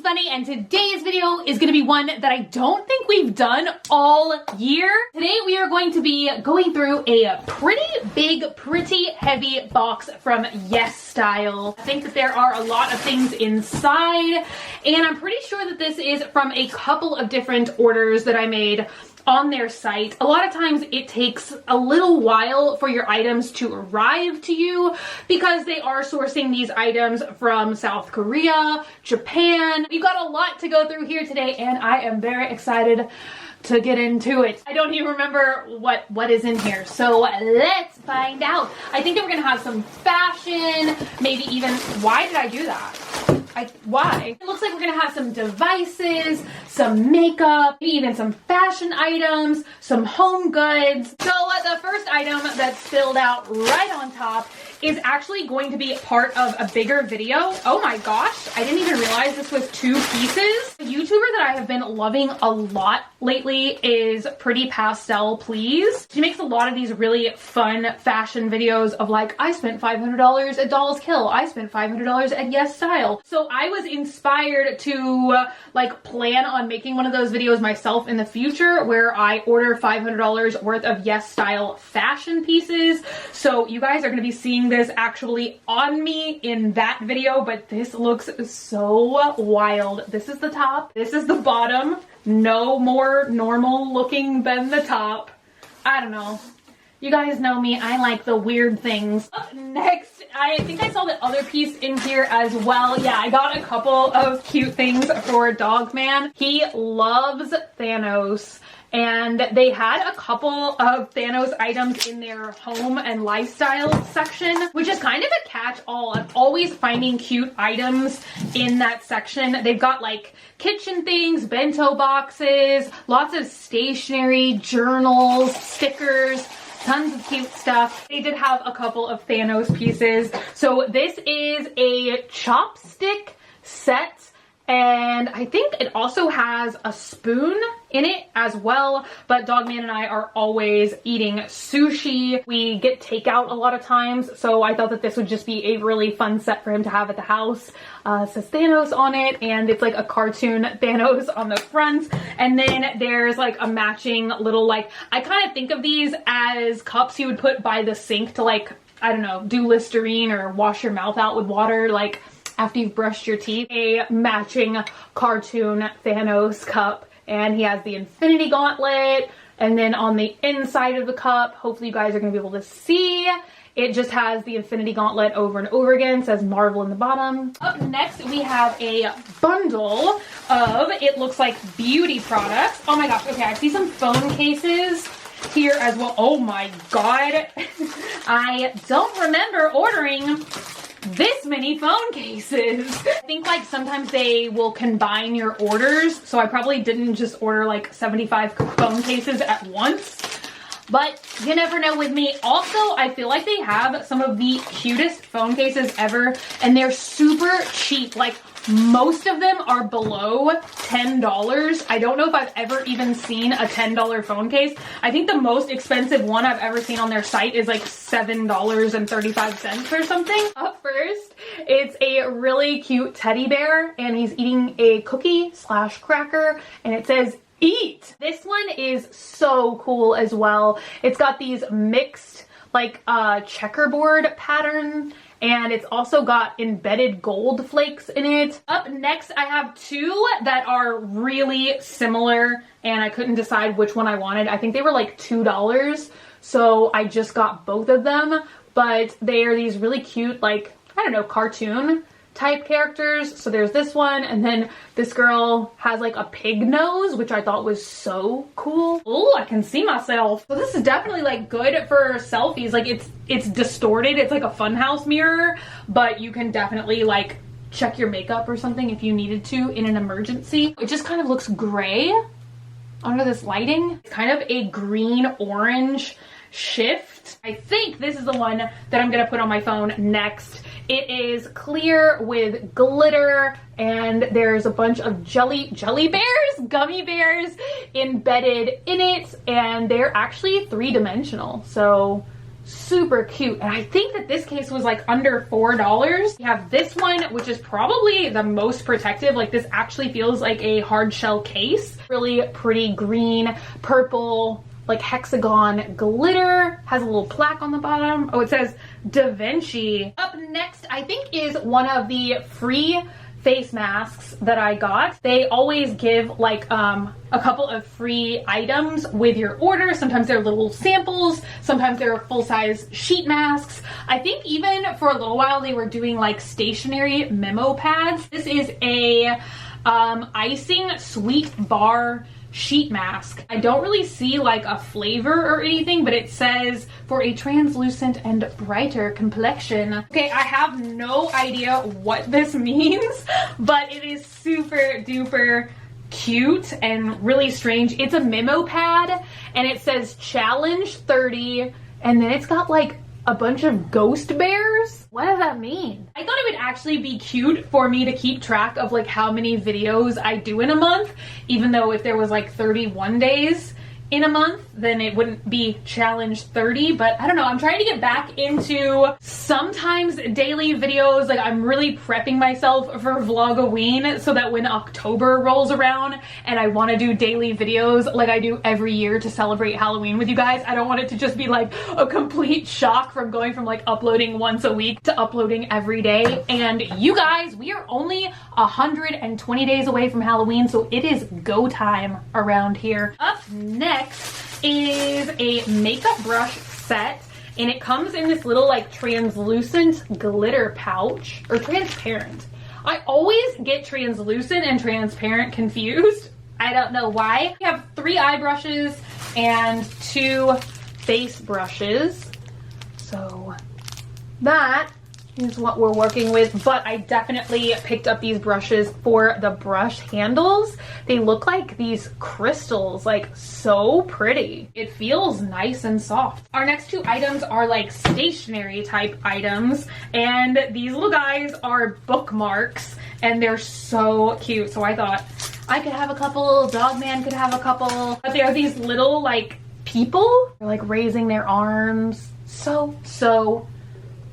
Bunny, and today's video is going to be one that I don't think we've done all year. Today we are going to be going through a pretty big, pretty heavy box from Yes Style. I think that there are a lot of things inside, and I'm pretty sure that this is from a couple of different orders that I made on their site. A lot of times it takes a little while for your items to arrive to you because they are sourcing these items from South Korea, Japan. We've got a lot to go through here today, and I am very excited to get into it. I don't even remember what is in here, so let's find out. I think that we're gonna have some fashion, maybe even, why did I do that? Why? It looks like we're gonna have some devices, some makeup, maybe even some fashion items, some home goods. So the first item that's filled out right on top is actually going to be part of a bigger video. Oh my gosh, I didn't even realize this was 2 pieces. A YouTuber that I have been loving a lot lately is Pretty Pastel Please. She makes a lot of these really fun fashion videos of like, I spent $500 at Dolls Kill, I spent $500 at Yes Style. So I was inspired to like plan on making one of those videos myself in the future where I order $500 worth of Yes Style fashion pieces. So you guys are gonna be seeing this actually on me in that video, but this looks so wild. This is the top, this is the bottom. No more normal looking than the top. I don't know. You guys know me, I like the weird things. Up next, I think I saw the other piece in here as well. Yeah, I got a couple of cute things for Dogman. He loves Thanos, and they had a couple of Thanos items in their home and lifestyle section, which is kind of a catch-all. I'm always finding cute items in that section. They've got like kitchen things, bento boxes, lots of stationery, journals, stickers, tons of cute stuff. They did have a couple of Thanos pieces. So this is a chopstick set, and I think it also has a spoon in it as well, but Dogman and I are always eating sushi. We get takeout a lot of times, so I thought that this would just be a really fun set for him to have at the house. It says Thanos on it, and it's like a cartoon Thanos on the front, and then there's like a matching little, like, I kind of think of these as cups you would put by the sink to, like, I don't know, do Listerine or wash your mouth out with water, like after you've brushed your teeth. A matching cartoon Thanos cup, and he has the Infinity Gauntlet, and then on the inside of the cup, hopefully you guys are going to be able to see, it just has the Infinity Gauntlet over and over again. It says Marvel in the bottom. Up next, we have a bundle of, it looks like, beauty products. Oh my gosh, okay, I see some phone cases here as well. Oh my god. I don't remember ordering this many phone cases. I think like sometimes they will combine your orders, so I probably didn't just order like 75 phone cases at once, but you never know with me. Also, I feel like they have some of the cutest phone cases ever, and they're super cheap. Like, most of them are below $10. I don't know if I've ever even seen a $10 phone case. I think the most expensive one I've ever seen on their site is like $7.35 or something. Up first, it's a really cute teddy bear, and he's eating a cookie slash cracker, and it says eat. This one is so cool as well. It's got these mixed like checkerboard pattern, and it's also got embedded gold flakes in it. Up next, I have 2 that are really similar, and I couldn't decide which one I wanted. I think they were like $2, so I just got both of them, but they are these really cute, like, I don't know, cartoon type characters. So there's this one, and then this girl has like a pig nose, which I thought was so cool. Oh, I can see myself. So this is definitely like good for selfies. Like, it's distorted, it's like a funhouse mirror, but you can definitely like check your makeup or something if you needed to in an emergency. It just kind of looks gray under this lighting. It's kind of a green orange shift. I think this is the one that I'm gonna put on my phone next. It is clear with glitter, and there's a bunch of gummy bears embedded in it, and they're actually 3-dimensional. So super cute. And I think that this case was like under $4. We have this one, which is probably the most protective. Like this actually feels like a hard shell case. Really pretty green, purple, like hexagon glitter. Has a little plaque on the bottom. Oh, it says Da Vinci. Up next, I think, is one of the free face masks that I got. They always give like a couple of free items with your order. Sometimes they're little samples, sometimes they're full-size sheet masks. I think even for a little while they were doing like stationary memo pads. This is a Icing sweet bar sheet mask. I don't really see like a flavor or anything, but it says for a translucent and brighter complexion. Okay, I have no idea what this means, but it is super duper cute and really strange. It's a memo pad and it says challenge 30, and then it's got like a bunch of ghost bears. What does that mean? I thought it would actually be cute for me to keep track of like how many videos I do in a month, even though if there was like 31 days in a month, then it wouldn't be challenge 30. But I don't know, I'm trying to get back into sometimes daily videos. Like I'm really prepping myself for Vlogoween so that when October rolls around and I want to do daily videos like I do every year to celebrate Halloween with you guys, I don't want it to just be like a complete shock from going from like uploading once a week to uploading every day. And you guys, we are only 120 days away from Halloween, so it is go time around here. Up next is a makeup brush set, and it comes in this little like translucent glitter pouch, or transparent. I always get translucent and transparent confused. I don't know why. We have 3 eye brushes and 2 face brushes. So that is what we're working with, but I definitely picked up these brushes for the brush handles. They look like these crystals, like so pretty. It feels nice and soft. Our next 2 items are like stationery type items, and these little guys are bookmarks and they're so cute. So I thought I could have a couple, Dogman could have a couple, but they are these little like people. They're like raising their arms. So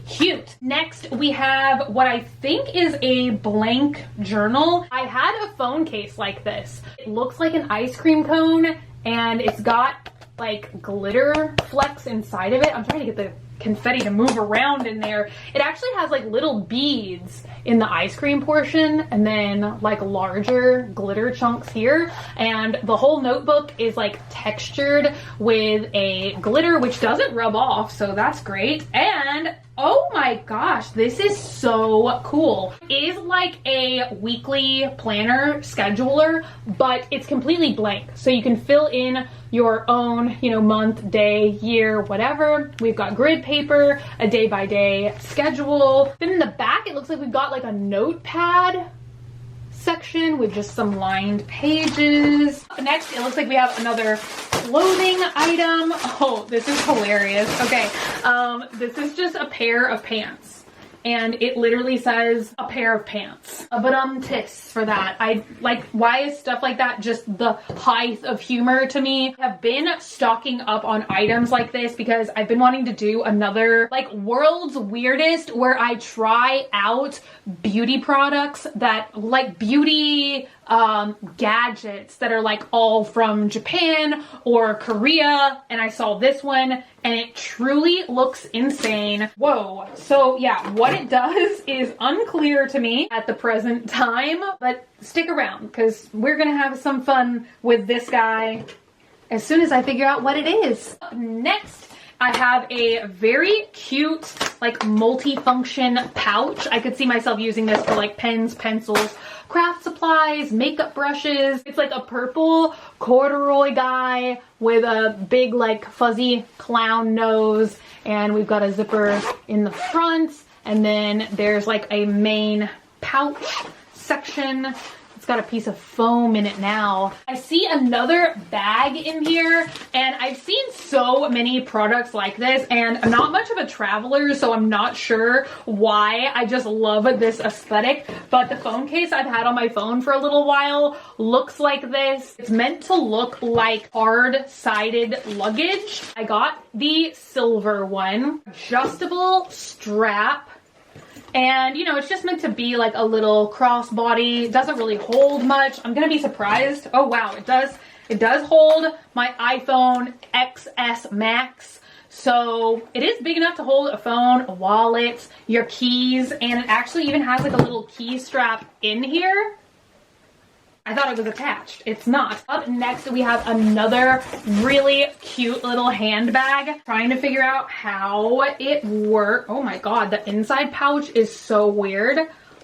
cute. Next, we have what I think is a blank journal. I had a phone case like this. It looks like an ice cream cone and it's got like glitter flecks inside of it. I'm trying to get the confetti to move around in there. It actually has like little beads in the ice cream portion and then like larger glitter chunks here, and the whole notebook is like textured with a glitter which doesn't rub off, so that's great. And oh my gosh, this is so cool. It is like a weekly planner scheduler, but it's completely blank. So you can fill in your own, you know, month, day, year, whatever. We've got grid paper, a day-by-day schedule. Then in the back, it looks like we've got like a notepad section with just some lined pages. Next, it looks like we have another clothing item. Oh, this is hilarious. Okay, this is just a pair of pants. And it literally says a pair of pants. But tis for that. I like, why is stuff like that just the height of humor to me? I've been stocking up on items like this because I've been wanting to do another like world's weirdest, where I try out beauty products that like beauty gadgets that are like all from Japan or Korea, and I saw this one and it truly looks insane. Whoa. So yeah, what it does is unclear to me at the present time, but stick around because we're gonna have some fun with this guy as soon as I figure out what it is. Next, I have a very cute like multi-function pouch. I could see myself using this for like pens, pencils, craft supplies, makeup brushes. It's like a purple corduroy guy with a big like fuzzy clown nose, and we've got a zipper in the front, and then there's like a main pouch section. It's It's got a piece of foam in it now. I see another bag in here, and I've seen so many products like this, and I'm not much of a traveler, so I'm not sure why. I just love this aesthetic, but the phone case I've had on my phone for a little while looks like this. It's meant to look like hard-sided luggage. I got the silver one, adjustable strap. And, you know, it's just meant to be like a little crossbody. It doesn't really hold much. I'm going to be surprised. Oh, wow. It does hold my iPhone XS Max. So it is big enough to hold a phone, a wallet, your keys, and it actually even has like a little key strap in here. I thought it was attached. It's not. Up next, we have another really cute little handbag. Trying to figure out how it works. Oh my god, the inside pouch is so weird.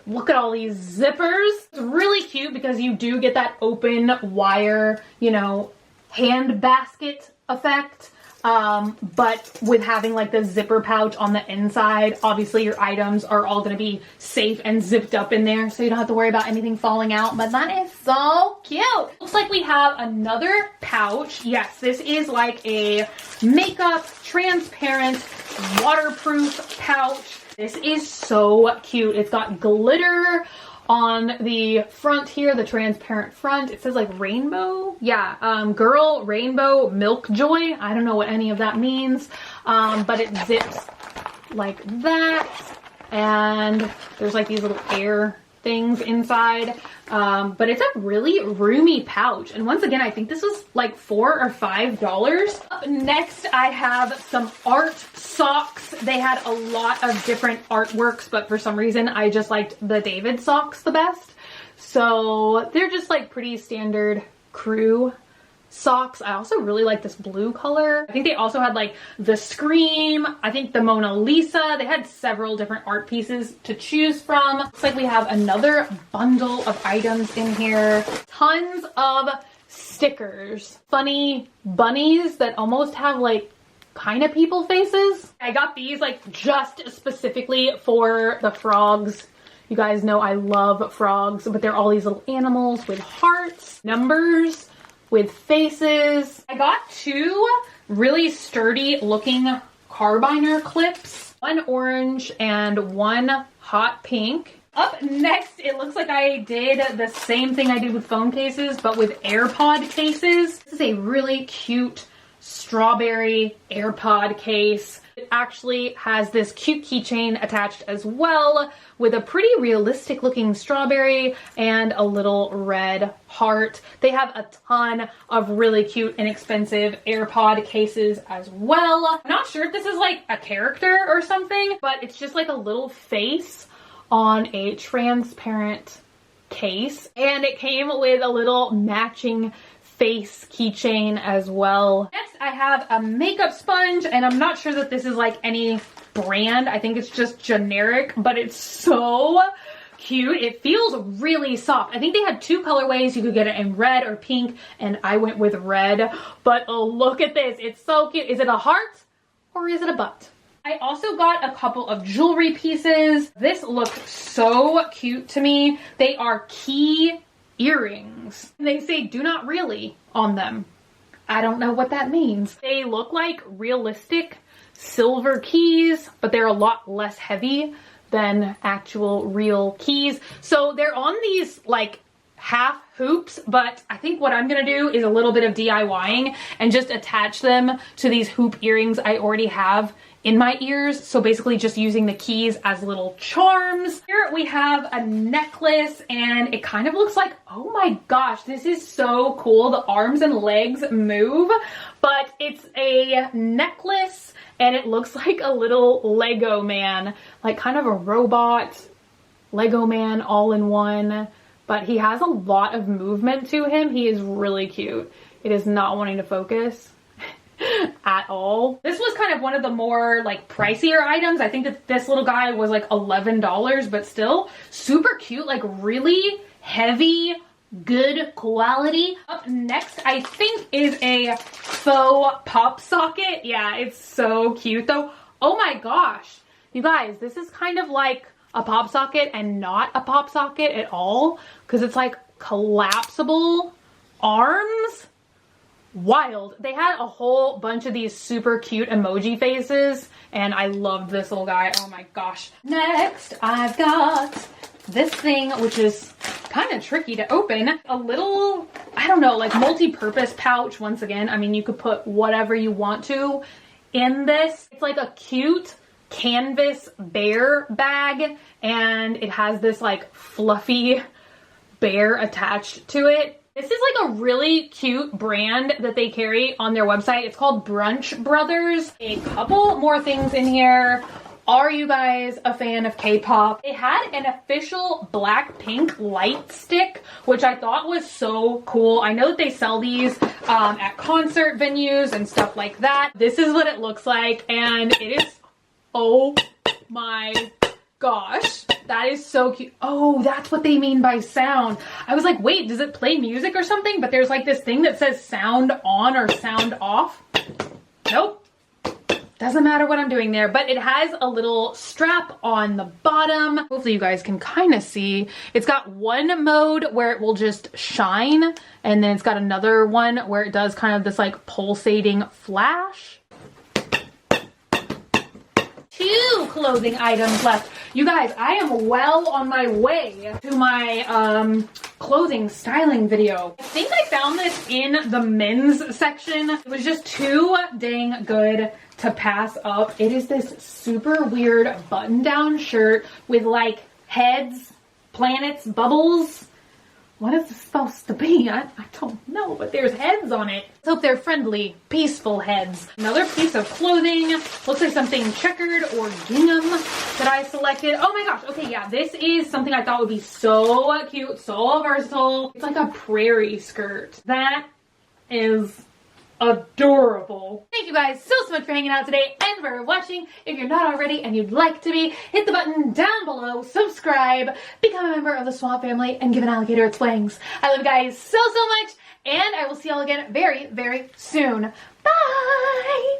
Look at all these zippers. It's really cute because you do get that open wire, you know, hand basket effect. But with having like the zipper pouch on the inside, obviously your items are all going to be safe and zipped up in there, so you don't have to worry about anything falling out. But that is so cute. Looks like we have another pouch. Yes, this is like a makeup transparent waterproof pouch. This is so cute. It's got glitter on the front here, the transparent front. It says like rainbow. Yeah, girl rainbow milk joy. I don't know what any of that means, but it zips like that. And there's like these little air things inside. But it's a really roomy pouch. And once again, I think this was like $4 or $5. Up next, I have some art socks. They had a lot of different artworks, but for some reason, I just liked the David socks the best. So they're just like pretty standard crew socks. I also really like this blue color. I think they also had like the Scream, I think the Mona Lisa. They had several different art pieces to choose from. Looks like we have another bundle of items in here. Tons of stickers. Funny bunnies that almost have like kind of people faces. I got these like just specifically for the frogs. You guys know I love frogs, but they're all these little animals with hearts, numbers, with faces. I got two really sturdy looking carbiner clips, one orange and one hot pink. Up next, it looks like I did the same thing I did with phone cases, but with AirPod cases. This is a really cute strawberry AirPod case. It actually has this cute keychain attached as well with a pretty realistic looking strawberry and a little red heart. They have a ton of really cute inexpensive AirPod cases as well. I'm not sure if this is like a character or something, but it's just like a little face on a transparent case. And it came with a little matching face keychain as well. Next, I have a makeup sponge, and I'm not sure that this is like any brand. I think it's just generic, but it's so cute. It feels really soft. I think they had two colorways. You could get it in red or pink, and I went with red. But oh, look at this. It's so cute. Is it a heart or is it a butt? I also got a couple of jewelry pieces. This looks so cute to me. They are key earrings. They say do not really on them. I don't know what that means. They look like realistic silver keys, but they're a lot less heavy than actual real keys. So they're on these like half hoops, but I think what I'm gonna do is a little bit of DIYing and just attach them to these hoop earrings I already have in my ears. So basically just using the keys as little charms. Here we have a necklace, and it kind of looks like, oh my gosh, this is so cool. The arms and legs move, but it's a necklace and it looks like a little Lego man, like kind of a robot Lego man all in one, but he has a lot of movement to him. He is really cute. It is not wanting to focus at all. This was kind of one of the more like pricier items. I think that this little guy was like $11, but still super cute, like really heavy, good quality. Up next, I think is a Faux Pop Socket. Yeah, it's so cute though. Oh my gosh, you guys, this is kind of like a pop socket and not a pop socket at all, because it's like collapsible arms. Wild. They had a whole bunch of these super cute emoji faces, and I loved this little guy. Oh my gosh. Next, I've got this thing, which is kind of tricky to open. A little, I don't know, like multi-purpose pouch. Once again, I mean, you could put whatever you want to in this. It's like a cute canvas bear bag, and it has this like fluffy bear attached to it. This is like a really cute brand that they carry on their website. It's called Brunch Brothers. A couple more things in here. Are you guys a fan of K-pop? They had an official Blackpink light stick, which I thought was so cool. I know that they sell these at concert venues and stuff like that. This is what it looks like, and it is, oh my gosh, that is so cute. Oh, that's what they mean by sound. I was like, wait, does it play music or something? But there's like this thing that says sound on or sound off. Nope. Doesn't matter what I'm doing there, but it has a little strap on the bottom. Hopefully you guys can kind of see. It's got one mode where it will just shine, and then it's got another one where it does kind of this like pulsating flash. 2 clothing items left. You guys, I am well on my way to my clothing styling video. I think I found this in the men's section. It was just too dang good to pass up. It is this super weird button-down shirt with like heads, planets, bubbles. What is this supposed to be? I don't know, but there's heads on it. Let's hope they're friendly, peaceful heads. Another piece of clothing. Looks like something checkered or gingham that I selected. Oh my gosh. Okay, yeah, this is something I thought would be so cute, so versatile. It's like a prairie skirt. That is adorable. Thank you guys so much for hanging out today and for watching. If you're not already and you'd like to be, hit the button down below, subscribe, become a member of the Swamp family, and give an alligator its wings. I love you guys so much, and I will see y'all again very, very soon. Bye!